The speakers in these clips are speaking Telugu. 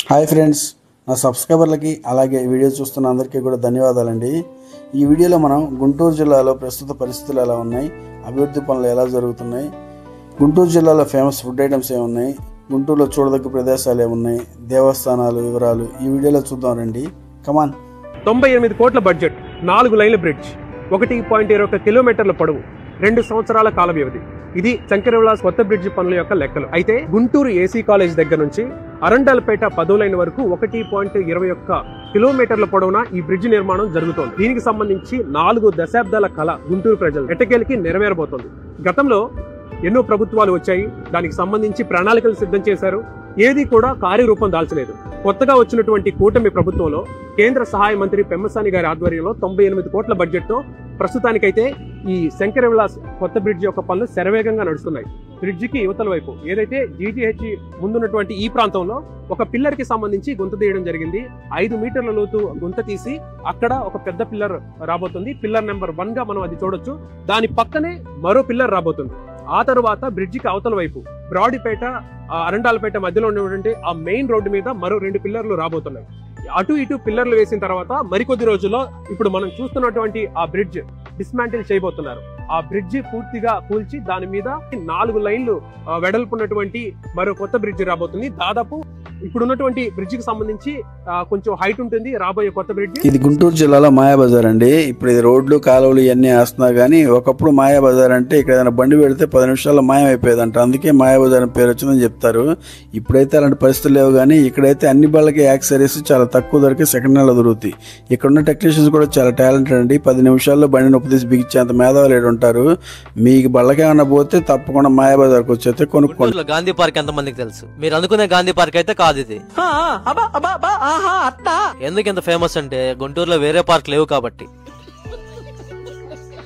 హాయ్ ఫ్రెండ్స్, నా సబ్స్క్రైబర్లకి అలాగే వీడియో చూస్తున్న అందరికీ కూడా ధన్యవాదాలండి. ఈ వీడియోలో మనం గుంటూరు జిల్లాలో ప్రస్తుత పరిస్థితులు ఎలా ఉన్నాయి, అభివృద్ధి పనులు ఎలా జరుగుతున్నాయి, గుంటూరు జిల్లాలో ఫేమస్ ఫుడ్ ఐటమ్స్ ఏమున్నాయి, గుంటూరులో చూడదగ్గ ప్రదేశాలు ఏమున్నాయి, దేవస్థానాలు వివరాలు ఈ వీడియోలో చూద్దాం రండి. కమాన్. 98 కోట్ల బడ్జెట్, 4 లైన్ల బ్రిడ్జ్, 1.21 కిలోమీటర్ల పొడవు, 2 సంవత్సరాల కాల వ్యవధి. ఇది శంకరవిలాస్ కొత్త బ్రిడ్జ్ పనుల యొక్క లెక్కలు. అయితే గుంటూరు ఏసీ కాలేజ్ దగ్గర నుంచి అరండాలపేట 10వ లైన్ వరకు 1.21 కిలోమీటర్ల పొడవున ఈ బ్రిడ్జ్ నిర్మాణం జరుగుతోంది. దీనికి సంబంధించి 4 దశాబ్దాల కళ గుంటూరు ప్రజలు ఎట్టకేలకి నెరవేరబోతోంది. గతంలో ఎన్నో ప్రభుత్వాలు వచ్చాయి, దానికి సంబంధించి ప్రణాళికలు సిద్ధం చేశారు, ఏది కూడా కార్యరూపం దాల్చలేదు. కొత్తగా వచ్చినటువంటి కూటమి ప్రభుత్వంలో కేంద్ర సహాయ మంత్రి పెమ్మసాని గారి ఆధ్వర్యంలో 98 కోట్ల బడ్జెట్ తో ప్రస్తుతానికైతే ఈ శంకరవిలాస్ కొత్త బ్రిడ్జ్ యొక్క పనులు శరవేగంగా నడుస్తున్నాయి. బ్రిడ్జ్ కి యువతల వైపు ఏదైతే GTH ముందున్నటువంటి ఈ ప్రాంతంలో ఒక పిల్లర్ కి సంబంధించి గుంత తీయడం జరిగింది. 5 మీటర్ల లోతు గుంత తీసి అక్కడ ఒక పెద్ద పిల్లర్ రాబోతుంది. పిల్లర్ నెంబర్ 1 గా మనం అది చూడొచ్చు. దాని పక్కనే మరో పిల్లర్ రాబోతుంది. ఆ తర్వాత బ్రిడ్జికి అవతల వైపు బ్రాడీపేట అరండాలపేట మధ్యలో ఉన్నటువంటి ఆ మెయిన్ రోడ్డు మీద మరో 2 పిల్లర్లు రాబోతున్నాయి. అటు ఇటు పిల్లర్లు వేసిన తర్వాత మరికొద్ది రోజుల్లో ఇప్పుడు మనం చూస్తున్నటువంటి ఆ బ్రిడ్జ్ డిస్మాంటిల్ చేయబోతున్నారు. ఆ బ్రిడ్జ్ పూర్తిగా కూల్చి దాని మీద 4 లైన్లు వెడల్పున్నటువంటి మరో కొత్త బ్రిడ్జ్ రాబోతుంది. దాదాపు ఇప్పుడున్నటువంటి బ్రిడ్జ్ కి సంబంధించి కొంచెం హైట్ ఉంటుంది రాబోయే కొత్త బ్రిడ్జ్. ఇది గుంటూరు జిల్లాలో మాయాబజార్ అండి. ఇప్పుడు ఇది రోడ్లు కాలువలు ఇవన్నీ వేస్తున్నారు, కానీ ఒకప్పుడు మాయాబజార్ అంటే ఇక్కడ ఏదైనా బండి పెడితే 10 నిమిషాల్లో మాయం అయిపోయేదంట. అందుకే మాయాబజార్ అని పేరు వచ్చిందని చెప్తారు. ఇప్పుడైతే అలాంటి పరిస్థితులు లేవు, కానీ ఇక్కడైతే అన్ని బళ్ళకి యాక్సరీస్ చాలా తక్కువ ధరకే సెకండ్ హ్యాండ్లో దొరుకుతాయి. ఇక్కడ ఉన్న టెక్నీషియన్స్ కూడా చాలా టాలెంటెడ్ అండి. 10 నిమిషాల్లో బండి నొప్పి తీసి బిగించేంత మేధావులు ఉంటారు. మీకు బళ్ళకేమన్నా పోతే తప్పకుండా మాయాబజార్కి వచ్చేస్తే కొనుక్కోండి. గాంధీ పార్క్ ఎంత మందికి తెలుసు? మీరు అనుకునే గాంధీ పార్క్ అయితే కాదు ఇది. ఎందుకు ఇంత ఫేమస్ అంటే గుంటూరులో వేరే పార్క్ లేవు కాబట్టి.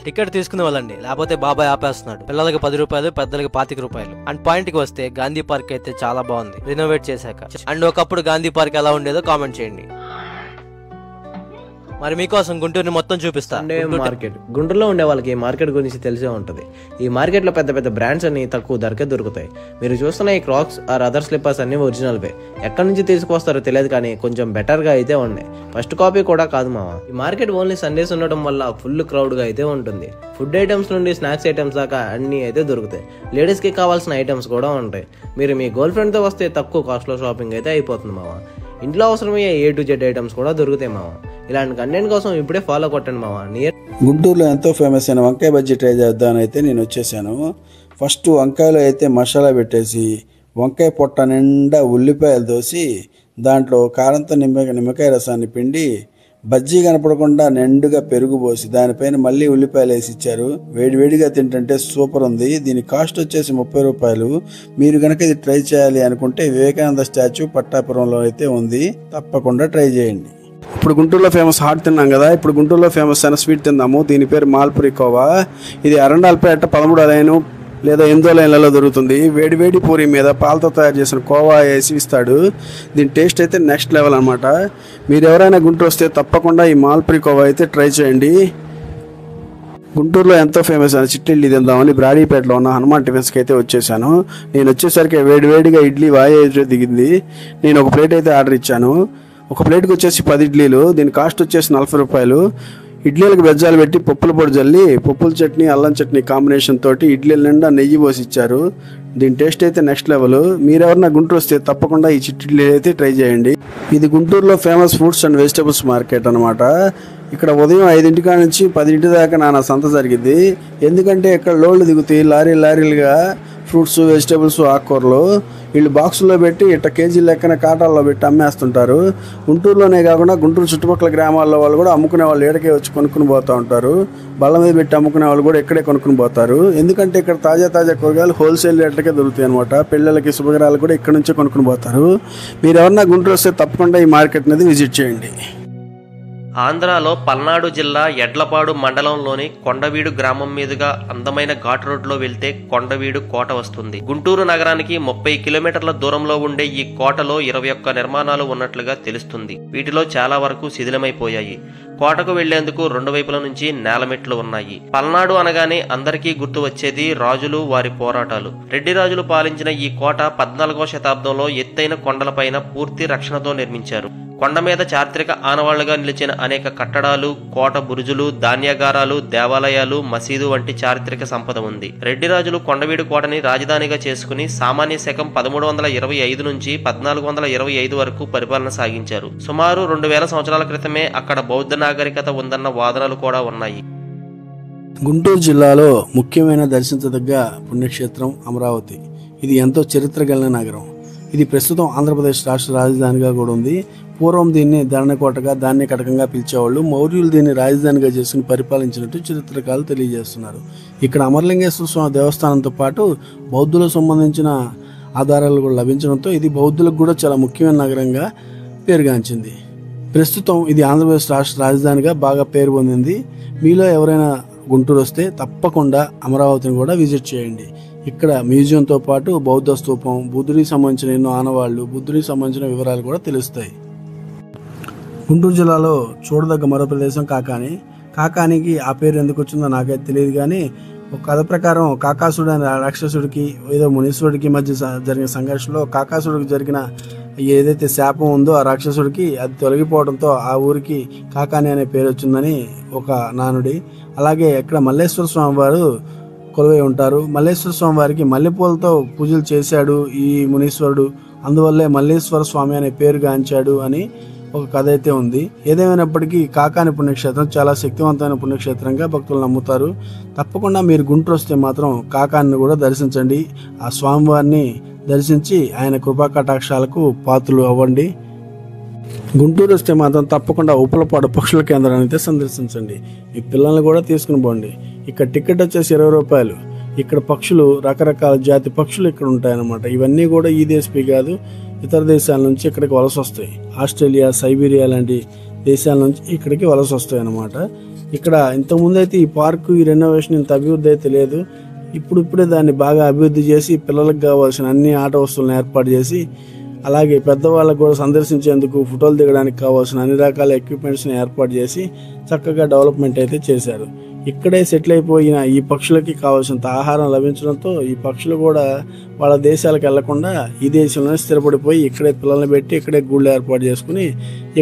టికెట్ తీసుకునే వాళ్ళండి, లేకపోతే బాబాయ్ ఆపేస్తున్నాడు. పిల్లలకి 10 రూపాయలు, పెద్దలకి 25 రూపాయలు. అండ్ పాయింట్ కి వస్తే గాంధీ పార్క్ అయితే చాలా బాగుంది రినోవేట్ చేశాక. అండ్ ఒకప్పుడు గాంధీ పార్క్ ఎలా ఉండేదో కామెంట్ చేయండి. మరి మీకోసం గుంటూరుని మొత్తం చూపిస్తా. మార్కెట్ గుంటూరులో ఉండే వాళ్ళకి మార్కెట్ గురించి తెలిసే ఉంటుంది. ఈ మార్కెట్ లో పెద్ద పెద్ద బ్రాండ్స్ అన్ని తక్కువ ధరకే దొరుకుతాయి. మీరు చూస్తున్న ఈ క్రాక్స్ ఆర్ అదర్ స్లిప్పర్స్ అన్ని ఒరిజినల్ వే. ఎక్కడి నుంచి తీసుకొస్తారో తెలియదు, కానీ కొంచెం బెటర్ గా అయితే ఉన్నాయి. ఫస్ట్ కాపీ కూడా కాదు మావా. ఈ మార్కెట్ ఓన్లీ సండేస్ ఉండడం వల్ల ఫుల్ క్రౌడ్ గా అయితే ఉంటుంది. ఫుడ్ ఐటమ్స్ నుండి స్నాక్స్ ఐటమ్స్ దాకా అన్ని అయితే దొరుకుతాయి. లేడీస్ కి కావాల్సిన ఐటమ్స్ కూడా ఉంటాయి. మీరు మీ గర్ల్ ఫ్రెండ్ తో వస్తే తక్కువ కాస్ట్ లో షాపింగ్ అయితే అయిపోతుంది మావా. ఇంట్లో అవసరమయ్యే A to Z ఐటమ్స్ కూడా దొరుకుతాయి మావా. ఇలాంటి కంటెంట్ కోసం ఇప్పుడే ఫాలో కొట్టండి మావా. గుంటూరులో ఎంతో ఫేమస్ అయిన వంకాయ బజ్జీ ట్రై చేద్దామని అయితే నేను వచ్చేసాను. ఫస్ట్ వంకాయలో అయితే మసాలా పెట్టేసి వంకాయ పొట్ట నిండా ఉల్లిపాయలు దోసి దాంట్లో కారంతో నిమ్మకాయ రసాన్ని పిండి బజ్జీ కనపడకుండా నిండుగా పెరుగు పోసి దానిపైన మళ్ళీ ఉల్లిపాయలు వేసి ఇచ్చారు. వేడివేడిగా తింటుంటే సూపర్ ఉంది. దీని కాస్ట్ వచ్చేసి 30 రూపాయలు. మీరు కనుక ఇది ట్రై చేయాలి అనుకుంటే వివేకానంద స్టాచ్యూ పట్టాపురంలో అయితే ఉంది, తప్పకుండా ట్రై చేయండి. ఇప్పుడు గుంటూరులో ఫేమస్ హాట్ తిన్నాం కదా, ఇప్పుడు గుంటూరులో ఫేమస్ అయిన స్వీట్ తిందాము. దీని పేరు మాల్పురి కోవా. ఇది అరండాలపేట 13వ లైను లేదా 8వ లైన్లలో దొరుకుతుంది. వేడివేడి పూరి మీద పాలతో తయారు చేసిన కోవా వేసి ఇస్తాడు. దీని టేస్ట్ అయితే నెక్స్ట్ లెవెల్ అనమాట. మీరు ఎవరైనా గుంటూరు వస్తే తప్పకుండా ఈ మాల్పురి కోవా అయితే ట్రై చేయండి. గుంటూరులో ఎంతో ఫేమస్ అయిన చిట్టిడ్లీ తిందామని బ్రాడీపేటలో ఉన్న హనుమాన్ టిఫిన్స్కి అయితే వచ్చేసాను. నేను వచ్చేసరికి వేడివేడిగా ఇడ్లీ వాయి దిగింది. నేను ఒక ప్లేట్ అయితే ఆర్డర్ ఇచ్చాను. ఒక ప్లేట్కి వచ్చేసి 10 ఇడ్లీలు. దీని కాస్ట్ వచ్చేసి 40 రూపాయలు. ఇడ్లీలకు బెజ్జాలు పెట్టి పప్పుల పొడి జల్లి పప్పుల చట్నీ అల్లం చట్నీ కాంబినేషన్ తోటి ఇడ్లీల నిండా నెయ్యి పోసి ఇచ్చారు. దీని టేస్ట్ అయితే నెక్స్ట్ లెవెల్. మీరెవరన్నా గుంటూరు వస్తే తప్పకుండా ఈ చిట్టిడ్లీ అయితే ట్రై చేయండి. ఇది గుంటూరులో famous fruits and vegetables market అనమాట. ఇక్కడ ఉదయం 5 నుంచి 10 దాకా నానా సంత జరిగింది. ఎందుకంటే ఇక్కడ లోడ్లు దిగుతాయి లారీలుగా ఫ్రూట్స్, వెజిటబుల్స్, ఆకుకూరలు. వీళ్ళు బాక్సుల్లో పెట్టి ఇట్ట కేజీ లెక్కన కాటాల్లో పెట్టి అమ్మేస్తుంటారు. గుంటూరులోనే కాకుండా గుంటూరు చుట్టుపక్కల గ్రామాల్లో వాళ్ళు కూడా అమ్ముకునే వాళ్ళు ఇక్కడికే వచ్చి కొనుక్కుని పోతూ ఉంటారు. బళ్ళ మీద పెట్టి అమ్ముకునే వాళ్ళు కూడా ఇక్కడే కొనుక్కుని పోతారు. ఎందుకంటే ఇక్కడ తాజా కూరగాయలు హోల్సేల్ రేట్లకే దొరుకుతాయి అనమాట. పిల్లలకి శుభకరాలు కూడా ఇక్కడ నుంచే కొనుక్కుని పోతారు. మీరు ఎవరన్నా గుంటూరు వస్తే తప్పకుండా ఈ మార్కెట్ అనేది విజిట్ చేయండి. ఆంధ్రాలో పల్నాడు జిల్లా ఎడ్లపాడు మండలంలోని కొండవీడు గ్రామం మీదుగా అందమైన ఘాట్ రోడ్లో వెళ్తే కొండవీడు కోట వస్తుంది. గుంటూరు నగరానికి 30 కిలోమీటర్ల దూరంలో ఉండే ఈ కోటలో 21 నిర్మాణాలు ఉన్నట్లుగా తెలుస్తుంది. వీటిలో చాలా వరకు శిథిలమైపోయాయి. కోటకు వెళ్లేందుకు 2 వైపుల నుంచి నేలమెట్లు ఉన్నాయి. పల్నాడు అనగానే అందరికీ గుర్తు వచ్చేది రాజులు, వారి పోరాటాలు. రెడ్డి రాజులు పాలించిన ఈ కోట 14వ శతాబ్దంలో ఎత్తైన కొండలపైన పూర్తి రక్షణతో నిర్మించారు. కొండ మీద చారిత్రక ఆనవాళ్లుగా నిలిచిన అనేక కట్టడాలు, కోట బురుజులు, ధాన్యాగారాలు, దేవాలయాలు, మసీదు వంటి చారిత్రక సంపద ఉంది. రెడ్డి రాజులు కొండవీడు కోటని రాజధానిగా చేసుకుని సామాన్య శకం 1325 నుంచి 1425 వరకు పరిపాలన సాగించారు. సుమారు 2000 సంవత్సరాల క్రితమే అక్కడ బౌద్ధ నాగరికత ఉందన్న వాదనలు కూడా ఉన్నాయి. గుంటూరు జిల్లాలో ముఖ్యమైన దర్శించదగ్గ పుణ్యక్షేత్రం అమరావతి. ఇది ఎంతో చరిత్ర కలిగిన నగరం. ఇది ప్రస్తుతం ఆంధ్రప్రదేశ్ రాష్ట్ర రాజధానిగా కూడా ఉంది. పూర్వం దీన్ని ధరణికోటగా, ధాన్యకటకంగా పిలిచేవాళ్ళు. మౌర్యులు దీన్ని రాజధానిగా చేసుకుని పరిపాలించినట్టు చరిత్రకారులు తెలియజేస్తున్నారు. ఇక్కడ అమరలింగేశ్వర స్వామి దేవస్థానంతో పాటు బౌద్ధులకు సంబంధించిన ఆధారాలు కూడా లభించడంతో ఇది బౌద్ధులకు కూడా చాలా ముఖ్యమైన నగరంగా పేరుగాంచింది. ప్రస్తుతం ఇది ఆంధ్రప్రదేశ్ రాష్ట్ర రాజధానిగా బాగా పేరు పొందింది. మీలో ఎవరైనా గుంటూరు వస్తే తప్పకుండా అమరావతిని కూడా విజిట్ చేయండి. ఇక్కడ మ్యూజియంతో పాటు బౌద్ధ స్తూపం, బుద్ధుడికి సంబంధించిన ఎన్నో ఆనవాళ్లు, బుద్ధుడికి సంబంధించిన వివరాలు కూడా తెలుస్తాయి. గుంటూరు జిల్లాలో చూడదగ్గ మరో ప్రదేశం కాకాని. కాకానికి ఆ పేరు ఎందుకు వచ్చిందో నాకైతే తెలియదు, కానీ ఒక కథ ప్రకారం కాకాసుడు అనే రాక్షసుడికి ఏదో మునీశ్వరుడికి మధ్య జరిగిన సంఘర్షణలో కాకాసుడికి జరిగిన ఏదైతే శాపం ఉందో ఆ రాక్షసుడికి అది తొలగిపోవడంతో ఆ ఊరికి కాకాని అనే పేరు వచ్చిందని ఒక నానుడి. అలాగే ఇక్కడ మల్లేశ్వర స్వామి వారు కొలువై ఉంటారు. మల్లేశ్వర స్వామి వారికి మల్లెపూలతో పూజలు చేశాడు ఈ మునీశ్వరుడు, అందువల్లే మల్లేశ్వర స్వామి అనే పేరు గాంచాడు అని ఒక కథ అయితే ఉంది. ఏదేమైనప్పటికీ కాకాని పుణ్యక్షేత్రం చాలా శక్తివంతమైన పుణ్యక్షేత్రంగా భక్తులు నమ్ముతారు. తప్పకుండా మీరు గుంటూరు వస్తే మాత్రం కాకాని కూడా దర్శించండి. ఆ స్వామివారిని దర్శించి ఆయన కృపా కటాక్షాలకు పాత్రలు అవ్వండి. గుంటూరు వస్తే మాత్రం తప్పకుండా ఉప్పలపాడు పక్షుల కేంద్రాన్ని అయితే సందర్శించండి. మీ పిల్లల్ని కూడా తీసుకుని పోండి. ఇక్కడ టికెట్ వచ్చేసి 20 రూపాయలు. ఇక్కడ పక్షులు, రకరకాల జాతి పక్షులు ఇక్కడ ఉంటాయన్నమాట. ఇవన్నీ కూడా ఈ దేశపై కాదు, ఇతర దేశాల నుంచి ఇక్కడికి వలస వస్తాయి. ఆస్ట్రేలియా, సైబీరియా లాంటి దేశాల నుంచి ఇక్కడికి వలస వస్తాయి అన్నమాట. ఇక్కడ ఇంతకుముందు అయితే ఈ పార్కు, ఈ రెనోవేషన్ ఇంత అభివృద్ధి అయితే లేదు. ఇప్పుడే దాన్ని బాగా అభివృద్ధి చేసి పిల్లలకు కావాల్సిన అన్ని ఆట వస్తువులను ఏర్పాటు చేసి, అలాగే పెద్దవాళ్ళకు కూడా సందర్శించేందుకు ఫోటోలు దిగడానికి కావాల్సిన అన్ని రకాల ఎక్విప్మెంట్స్ని ఏర్పాటు చేసి చక్కగా డెవలప్మెంట్ అయితే చేశారు. ఇక్కడే సెటిల్ అయిపోయిన ఈ పక్షులకి కావాల్సినంత ఆహారం లభించడంతో ఈ పక్షులు కూడా వాళ్ళ దేశాలకు వెళ్లకుండా ఈ దేశంలోనే స్థిరపడిపోయి ఇక్కడే పిల్లల్ని పెట్టి ఇక్కడే గూళ్ళు ఏర్పాటు చేసుకుని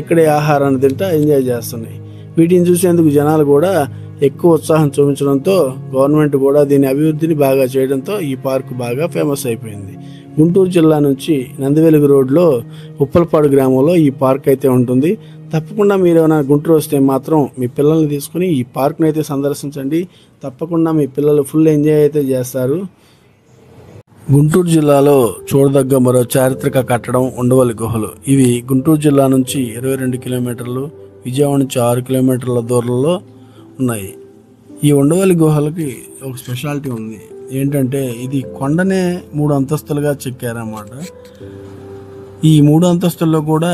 ఇక్కడే ఆహారాన్ని తింటా ఎంజాయ్ చేస్తున్నాయి. వీటిని చూసేందుకు జనాలు కూడా ఎక్కువ ఉత్సాహం చూపించడంతో గవర్నమెంట్ కూడా దీని అభివృద్ధిని బాగా చేయడంతో ఈ పార్కు బాగా ఫేమస్ అయిపోయింది. గుంటూరు జిల్లా నుంచి నందివెలుగు రోడ్లో ఉప్పలపాడు గ్రామంలో ఈ పార్క్ అయితే ఉంటుంది. తప్పకుండా మీరు ఏమైనా గుంటూరు వస్తే మాత్రం మీ పిల్లల్ని తీసుకుని ఈ పార్క్ని అయితే సందర్శించండి. తప్పకుండా మీ పిల్లలు ఫుల్ ఎంజాయ్ అయితే చేస్తారు. గుంటూరు జిల్లాలో చూడదగ్గ మరో చారిత్రక కట్టడం ఉండవల్లి గుహలు. ఇవి గుంటూరు జిల్లా నుంచి 22 కిలోమీటర్లు, విజయవాడ నుంచి 6 కిలోమీటర్ల దూరంలో ఉన్నాయి. ఈ ఉండవల్లి గుహలకి ఒక స్పెషాలిటీ ఉంది. ఏంటంటే ఇది కొండనే 3 అంతస్తులుగా చెక్కారన్నమాట. ఈ 3 అంతస్తుల్లో కూడా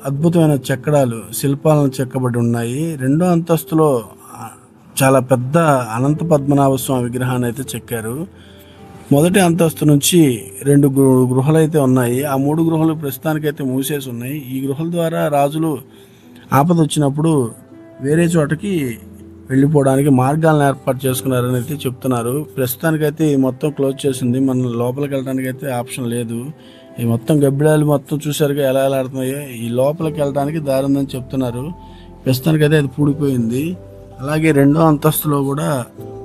అద్భుతమైన చెక్కడాలు, శిల్పాలను చెక్కబడి ఉన్నాయి. 2వ అంతస్తులో చాలా పెద్ద అనంత పద్మనాభ స్వామి విగ్రహాన్ని అయితే చెక్కారు. మొదటి అంతస్తు నుంచి 2 గృహలు అయితే ఉన్నాయి. ఆ 3 గృహలు ప్రస్తుతానికైతే మూసేసి ఉన్నాయి. ఈ గృహల ద్వారా రాజులు ఆపద వచ్చినప్పుడు వేరే చోటకి వెళ్ళిపోవడానికి మార్గాలను ఏర్పాటు చేసుకున్నారని అయితే చెప్తున్నారు. ప్రస్తుతానికైతే ఇది మొత్తం క్లోజ్ చేసింది. మన లోపలికి వెళ్ళడానికి అయితే ఆప్షన్ లేదు. ఈ మొత్తం గబ్బిడాలు మొత్తం చూసారుగా ఎలా ఆడుతున్నాయో. ఈ లోపలికి వెళ్ళడానికి దారి ఉందని చెప్తున్నారు. ప్రస్తుతానికైతే అది పూడిపోయింది. అలాగే 2వ అంతస్తులో కూడా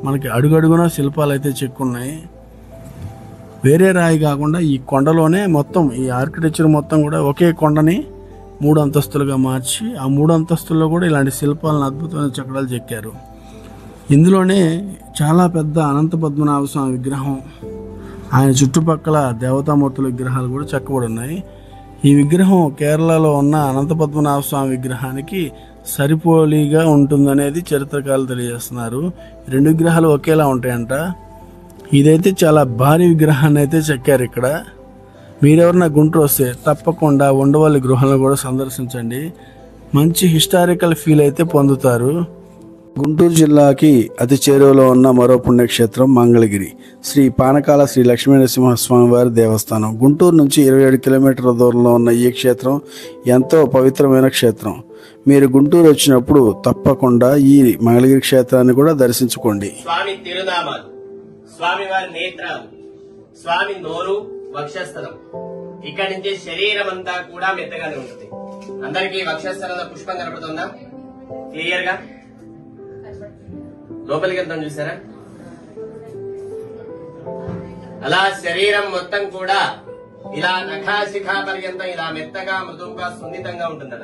మనకి అడుగడుగున శిల్పాలు అయితే చెక్కున్నాయి. వేరే రాయి కాకుండా ఈ కొండలోనే మొత్తం ఈ ఆర్కిటెక్చర్ మొత్తం కూడా ఒకే కొండని 3 అంతస్తులుగా మార్చి ఆ 3 అంతస్తుల్లో కూడా ఇలాంటి శిల్పాలను, అద్భుతమైన చెక్కడాలు చెక్కారు. ఇందులోనే చాలా పెద్ద అనంత పద్మనాభ స్వామి విగ్రహం, ఆయన చుట్టుపక్కల దేవతామూర్తుల విగ్రహాలు కూడా చెక్కబడి ఉన్నాయి. ఈ విగ్రహం కేరళలో ఉన్న అనంత పద్మనాభ స్వామి విగ్రహానికి సరిపోలిగా ఉంటుందనేది చరిత్రకారులు తెలియజేస్తున్నారు. 2 విగ్రహాలు ఒకేలా ఉంటాయంట. ఇదైతే చాలా భారీ విగ్రహాన్ని అయితే చెక్కారు ఇక్కడ. మీరెవరన్నా గుంటూరు వస్తే తప్పకుండా ఉండవల్లి గృహాలను కూడా సందర్శించండి. మంచి హిస్టారికల్ ఫీల్ అయితే పొందుతారు. గుంటూరు జిల్లాకి అతి చేరువలో ఉన్న మరో పుణ్యక్షేత్రం మంగళగిరి శ్రీ పానకాల శ్రీ లక్ష్మీనరసింహస్వామి వారి దేవస్థానం. గుంటూరు నుంచి 27 కిలోమీటర్ల దూరంలో ఉన్న ఈ క్షేత్రం ఎంతో పవిత్రమైన క్షేత్రం. మీరు గుంటూరు వచ్చినప్పుడు తప్పకుండా ఈ మంగళగిరి క్షేత్రాన్ని కూడా దర్శించుకోండి. స్వామి తిరునామాలు, స్వామి వారి నేత్రాలు, స్వామి నోరు, వక్షస్థలం, ఇక్కడి నుంచి శరీరం అంతా కూడా మెత్తగానే ఉంటుంది. అందరికీ వక్షస్థలంలో పుష్పం కనపడుతుందా? క్లియర్ గా లోపలికి వెళ్తాం చూసారా? అలా శరీరం మొత్తం కూడా ఇలా నఖాశిఖా పర్యంతం ఇలా మెత్తగా మృదువుగా సున్నితంగా ఉంటుందట.